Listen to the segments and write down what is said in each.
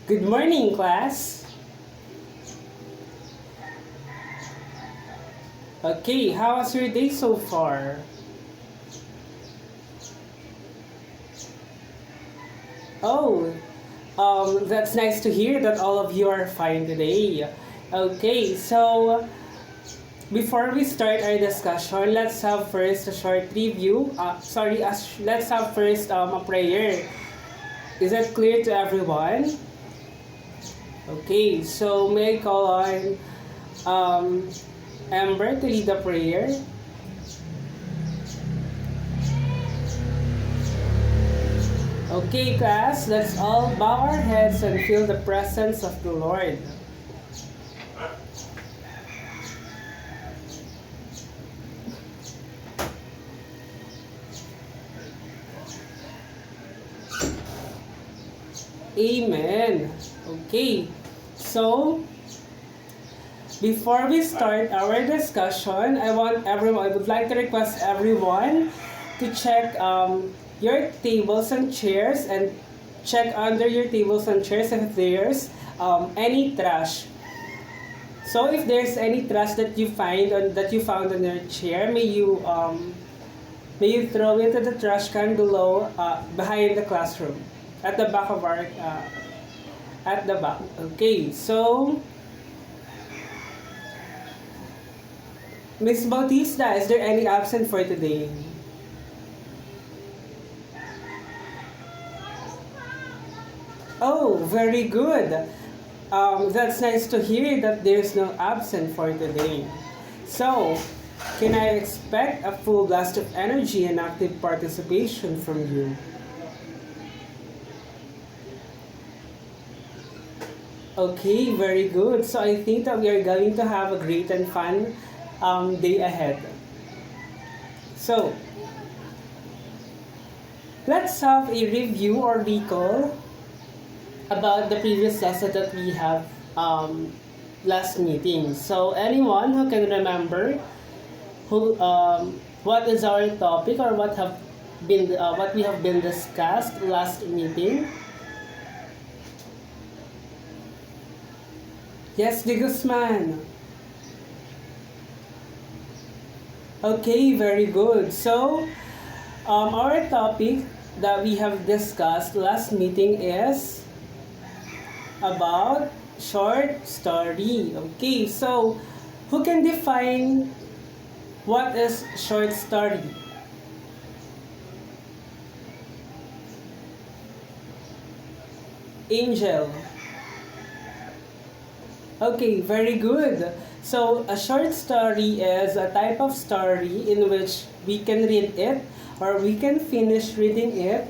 Good morning, class. Okay, how was your day so far? Oh, that's nice to hear that all of you are fine today. Okay, so before we start our discussion, let's have first a short review. Let's have first a prayer. Is that clear to everyone? Okay, so may I call on um, Amber to lead the prayer? Okay, class, let's all bow our heads and feel the presence of the Lord. Amen. Okay, so before we start our discussion, I would like to request everyone to check your tables and chairs and check under your tables and chairs if there's any trash. So if there's any trash that you found on your chair, may you throw it to the trash can below behind the classroom at the back of our at the back. Okay, so Miss Bautista, is there any absent for today? Oh, very good. That's nice to hear that there's no absent for today. So, can I expect a full blast of energy and active participation from you? Okay, very good. So I think that we are going to have a great and fun day ahead. So, let's have a review or recall about the previous lesson that we have last meeting. So, anyone who can remember what is our topic or what we have been discussed last meeting? Yes, De Guzman. Okay, very good. So, our topic that we have discussed last meeting is about short story. Okay, so who can define what is short story? Angel. Okay, very good. So, a short story is a type of story in which we can read it or we can finish reading it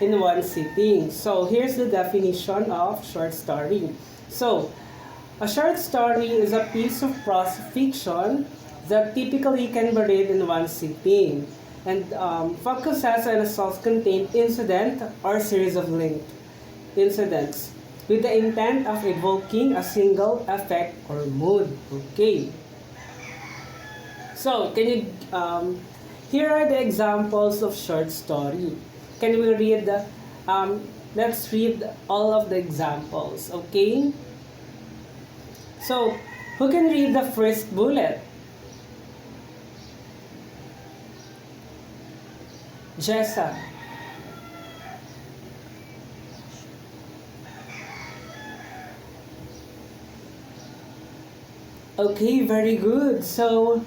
in one sitting. So, here's the definition of short story. So, a short story is a piece of prose fiction that typically can be read in one sitting and focuses on a self-contained incident or series of linked incidents with the intent of evoking a single effect or mood. Okay. So, here are the examples of short story. Can we read let's read all of the examples, okay? So, who can read the first bullet? Jessa. Okay, very good. So,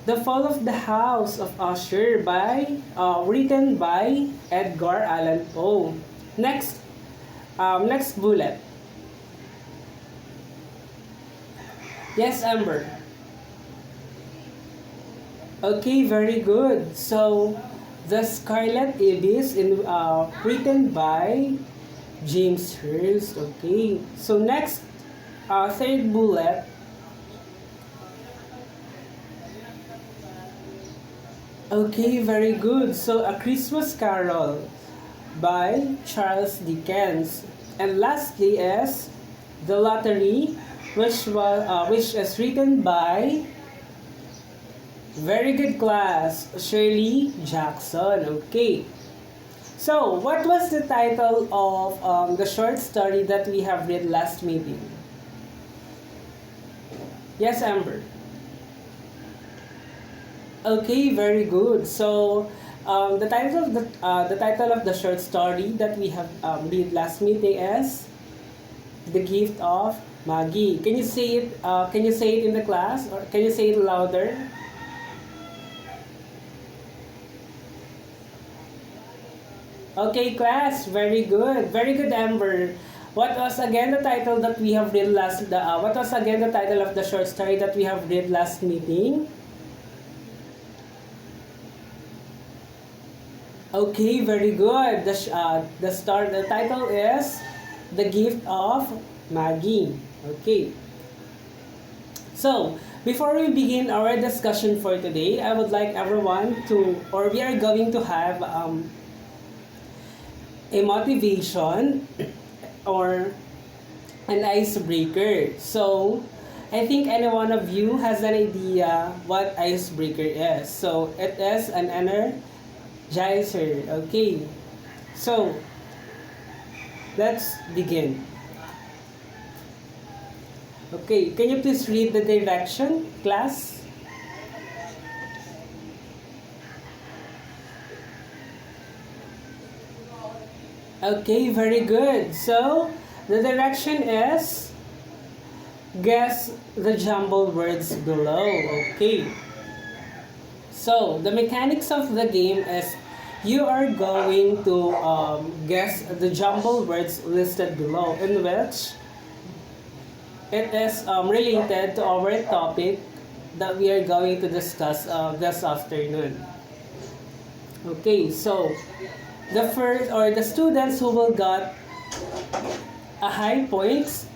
The Fall of the House of Usher written by Edgar Allan Poe. Next bullet. Yes, Amber. Okay, very good. So, The Scarlet Ibis written by James Hurst. Okay. So next, third bullet. Okay, very good. So, A Christmas Carol by Charles Dickens. And lastly is The Lottery, which is written by very good class, Shirley Jackson. Okay. So, what was the title of the short story that we have read last meeting? Yes, Amber. Okay, very good. So, the title of the short story that we have read last meeting is "The Gift of Maggie." Can you say it? Can you say it in the class, or can you say it louder? Okay, class. Very good, Amber. What was again the title that we have read last? What was again the title of the short story that we have read last meeting? Okay, very good. The title is "The Gift of Maggie." Okay. So, before we begin our discussion for today, I would like everyone to, or we are going to have a motivation or an icebreaker. So, I think any one of you has an idea what icebreaker is. So, it is an energizer. Okay. So, let's begin. Okay, can you please read the direction, class? Okay, very good. So, the direction is guess the jumbled words below. Okay. So, the mechanics of the game is you are going to guess the jumbled words listed below, in which it is related to our topic that we are going to discuss this afternoon. Okay, so the first or the students who will got a high points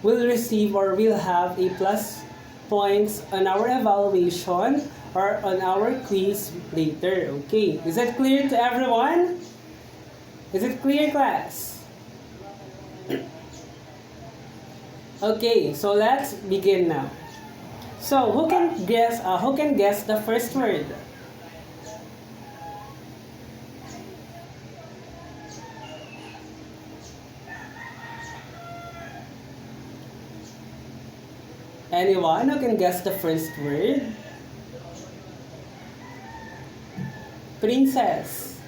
will receive or will have a plus points on our evaluation or on our quiz later. Okay, is that clear to everyone? Is it clear, class? Okay, so let's begin now. So who can guess? Who can guess the first word? Anyone who can guess the first word? Princess.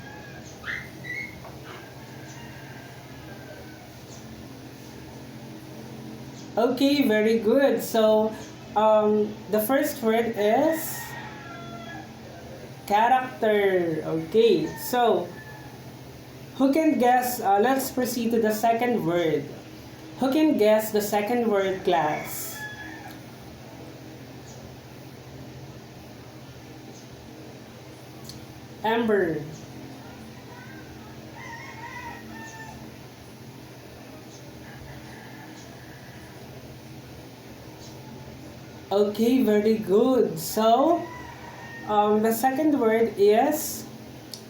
Okay, very good. So, the first word is character. Okay, so who can guess? Let's proceed to the second word. Who can guess the second word, class? Amber. Okay, very good. So, the second word is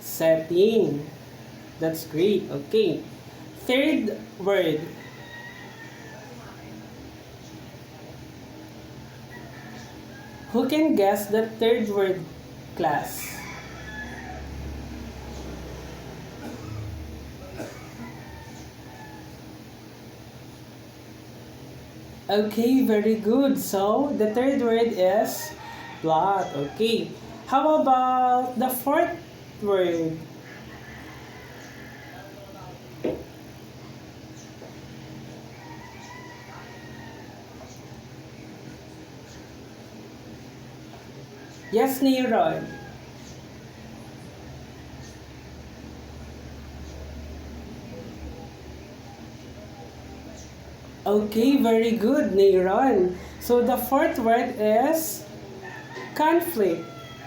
setting. That's great. Okay. Third word. Who can guess the third word, class? Okay, very good. So, the third word is plot. Okay. How about the fourth word? Yes, Neiron. Okay, very good, Neiron. So the fourth word is conflict.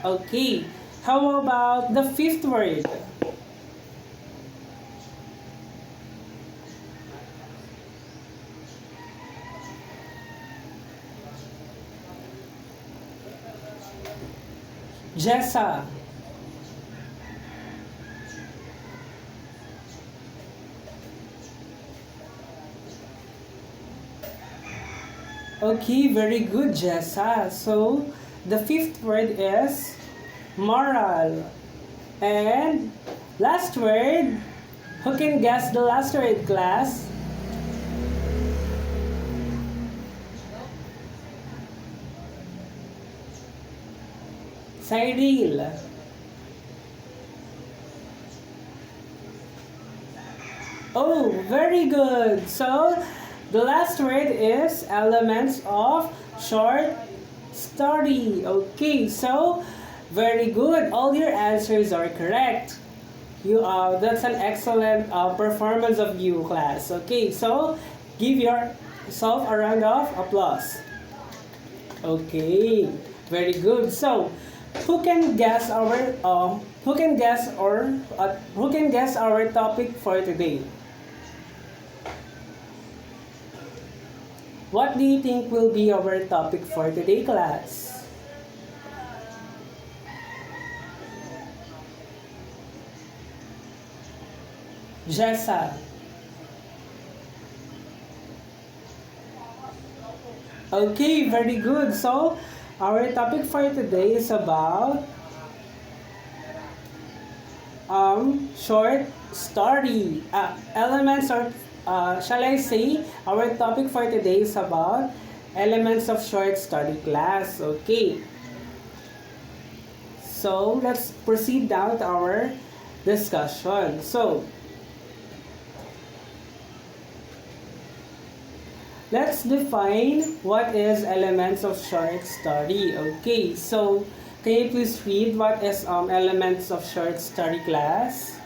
Okay. How about the fifth word? Jessa. Okay, very good, Jessa. So, the fifth word is moral. And Last word. Who can guess the last word, class? Cyril. Oh, very good. So, the last word is elements of short story. Okay, so very good. All your answers are correct. That's an excellent performance of you, class. Okay, so give yourself a round of applause. Okay, very good. So, who can guess our topic for today? What do you think will be our topic for today, class? Jessa. Okay, very good. So, our topic for today is about short story. Elements or shall I say, our topic for today is about elements of short story, class. Okay. So, let's proceed now to our discussion. So, let's define what is elements of short story. Okay, so can you please read what is elements of short story, class?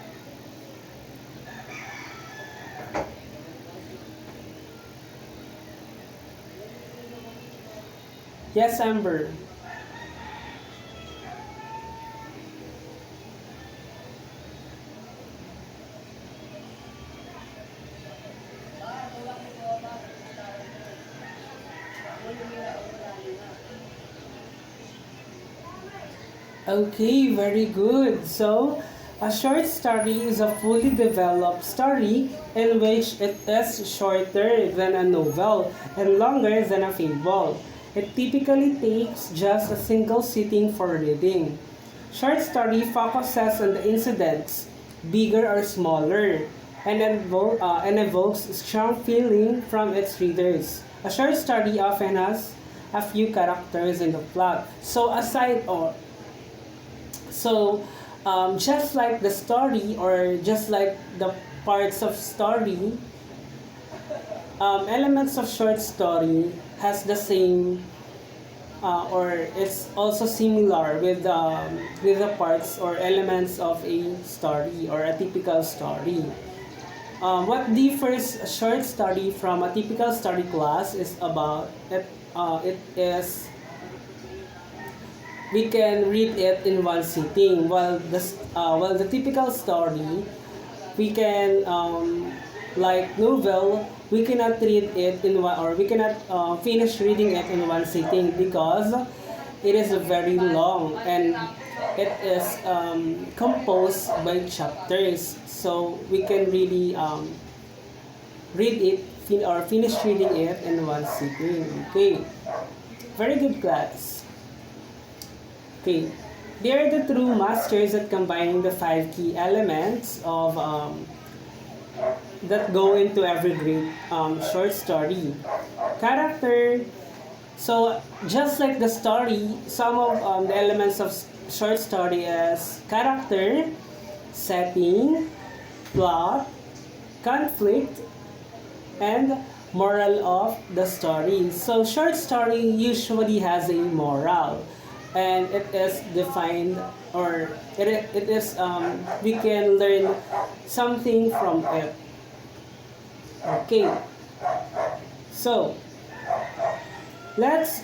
Yes, Amber. Okay, very good. So, a short story is a fully developed story in which it is shorter than a novel and longer than a fable. It typically takes just a single sitting for reading. Short story focuses on the incidents, bigger or smaller, and evokes strong feeling from its readers. A short story often has a few characters in the plot. Just like the story or just like the parts of story, elements of short story has the same or it's also similar with the parts or elements of a story or a typical story. What differs a short story from a typical story, class, is about it. It is we can read it in one sitting, while the typical story we can like novel, we cannot read it in one, or we cannot finish reading it in one sitting because it is very long and it is composed by chapters, so we can really read it or finish reading it in one sitting. Okay, very good, class. Okay, they are the true masters at combining the 5 key elements of that go into every great short story. Character. So just like the story, some of the elements of short story is character, setting, plot, conflict, and moral of the story. So short story usually has a moral, and it is defined, or it is we can learn something from it. Okay, so let's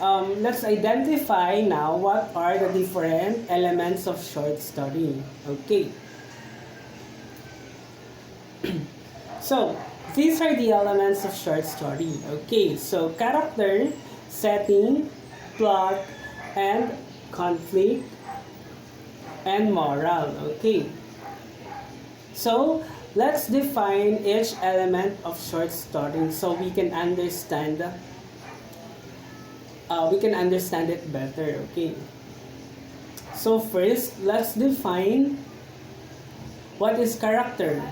identify now what are the different elements of short story. Okay, so these are the elements of short story. Okay, so character, setting, plot, and conflict, and moral. Okay, so let's define each element of short story so we can understand it better. Okay, so first let's define What is character?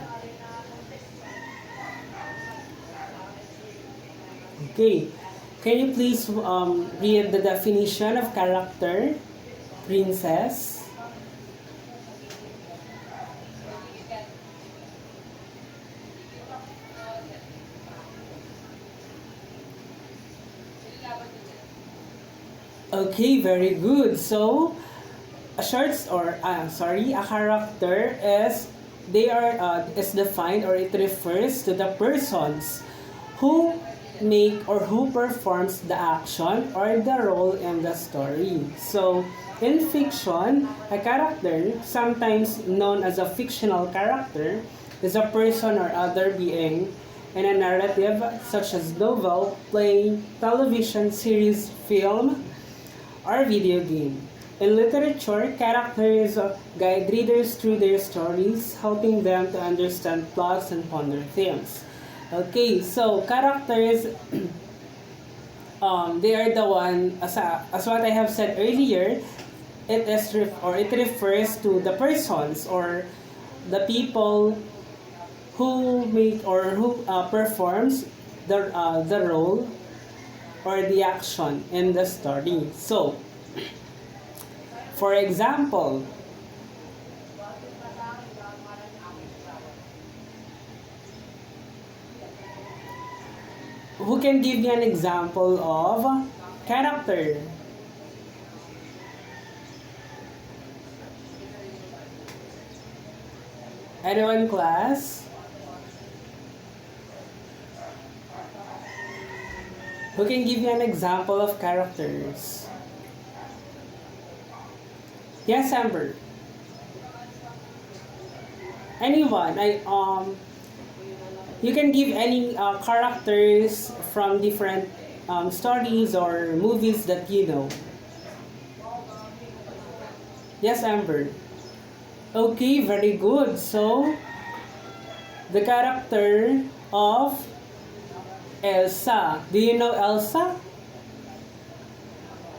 Okay. Can you please read the definition of character, Princess? Okay, very good. So, a character is defined, or it refers to the persons who make or who performs the action or the role in the story. So, in fiction, a character, sometimes known as a fictional character, is a person or other being in a narrative such as novel, play, television series, film, or video game. In literature, characters guide readers through their stories, helping them to understand plots and ponder themes. Okay, so characters, they are the one, as what I have said earlier, it refers to the persons or the people who make or who performs the role or the action in the story. So, for example, who can give me an example of character? Anyone, class? Who can give me an example of characters? Yes, Amber. Anyone? You can give any characters from different stories or movies that you know. Yes, Amber. Okay, very good. So, the character of Elsa. Do you know Elsa?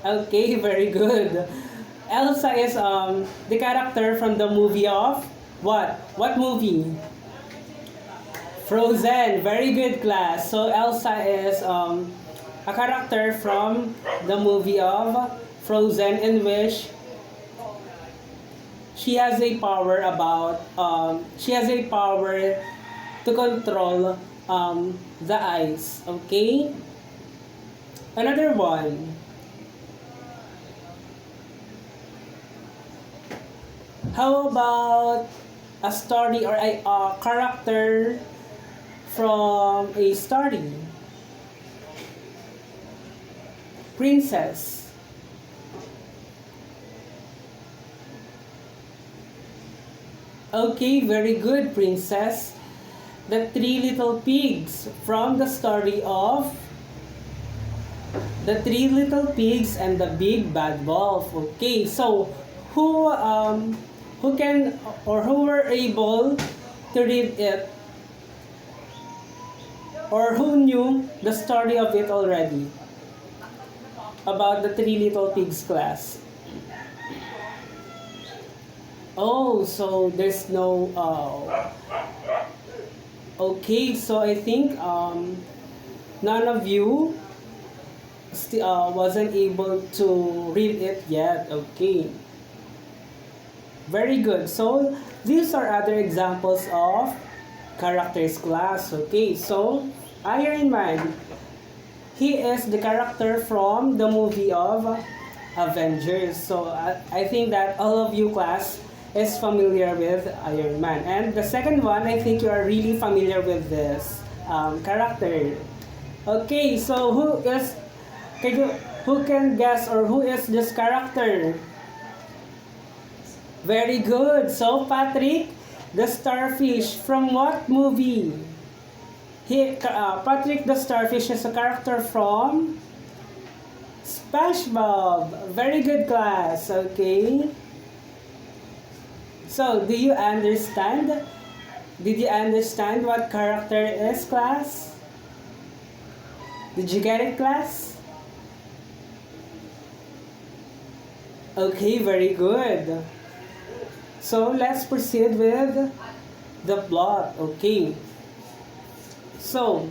Okay, very good. Elsa is the character from the movie of what? What movie? Frozen. Very good, class. So Elsa is a character from the movie of Frozen, in which she has a power to control the ice. Okay. Another one. How about a story or a character from a story? Princess. Okay, very good, Princess. The Three Little Pigs from the story of The Three Little Pigs and the Big Bad Wolf. Okay, so who can or who were able to read it, or who knew the story of it already about the Three Little Pigs, class? Oh, so there's no okay, so I think none of you wasn't able to read it yet. Okay. Very good. So, these are other examples of characters, class. Okay, so Iron Man. He is the character from the movie of Avengers. So, I think that all of you, class, is familiar with Iron Man. And the second one, I think you are really familiar with this character. Okay, so who can guess, or who is this character? Very good. So, Patrick, the starfish, from what movie? Patrick the starfish is a character from SpongeBob. Very good, class. Okay. So, do you understand? Did you understand what character is, class? Did you get it, class? Okay, very good. So let's proceed with the plot. Okay. So,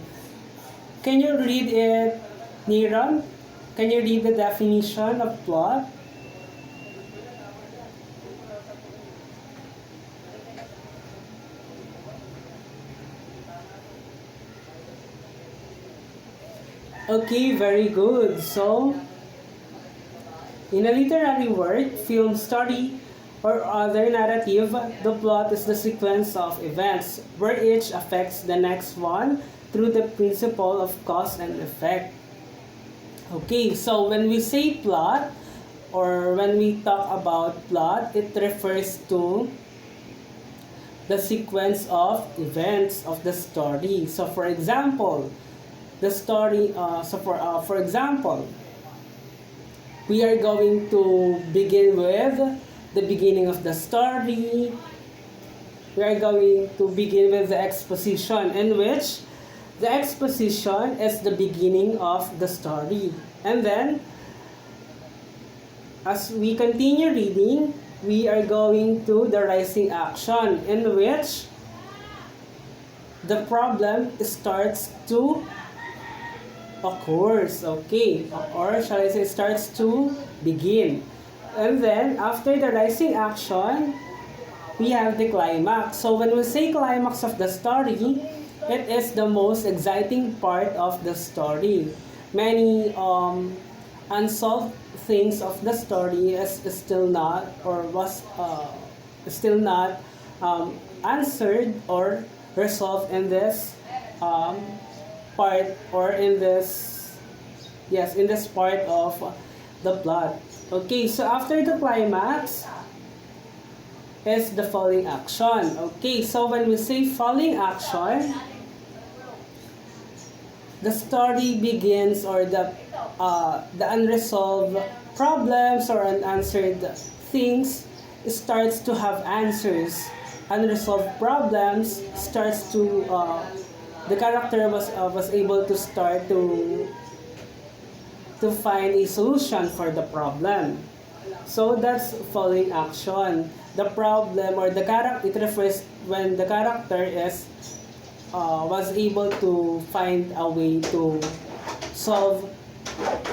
can you read it, Niram? Can you read the definition of plot? Okay, very good. So, in a literary work, film, story, or other narrative, the plot is the sequence of events where each affects the next one through the principle of cause and effect. Okay, so when we say plot, or when we talk about plot, it refers to the sequence of events of the story. So for example, the story, for example, we are going to begin with the beginning of the story. We are going to begin with the exposition, in which the exposition is the beginning of the story. And then, as we continue reading, we are going to the rising action, in which the problem starts to occurs, okay, or shall I say starts to begin. And then after the rising action, we have the climax. So when we say climax of the story, it is the most exciting part of the story. Many unsolved things of the story is still not, or was still not answered or resolved in this part, or in this, yes, in this part of the plot. Okay, so after the climax is the falling action. Okay, so when we say falling action, the story begins, or the unresolved problems or unanswered things starts to have answers. Unresolved problems starts to the character was able to start to find a solution for the problem. So that's falling action. The problem, or the character, it refers when the character is was able to find a way to solve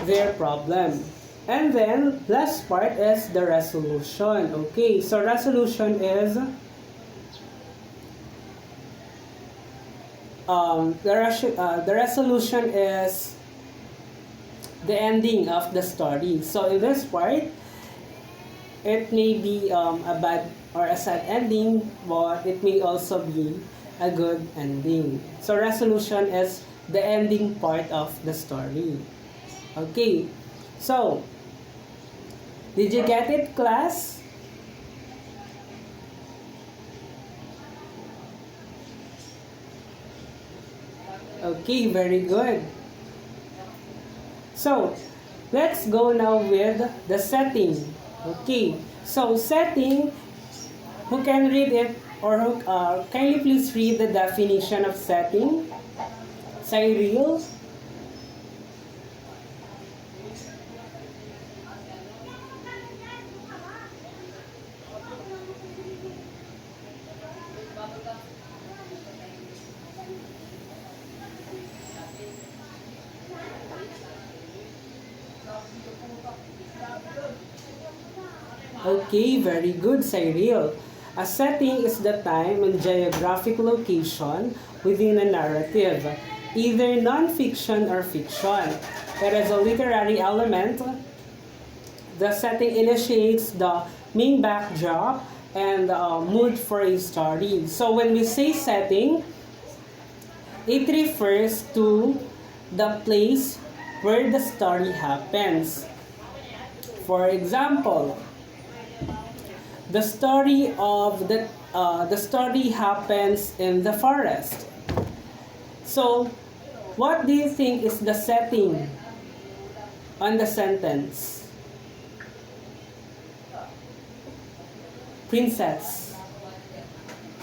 their problem. And then last part is the resolution. Okay, so resolution is the resolution is the ending of the story. So in this part, it may be a bad or a sad ending, but it may also be a good ending. So resolution is the ending part of the story. Okay, so did you get it, class? Okay, very good. So, let's go now with the setting. Okay, so setting, who can read it, or who, can you please read the definition of setting? Cyril? Okay, very good, Cyril. A setting is the time and geographic location within a narrative, either non-fiction or fiction. It is a literary element. The setting initiates the main backdrop and mood for a story. So when we say setting, it refers to the place where the story happens. For example, the story happens in the forest. So, what do you think is the setting on the sentence? Princess.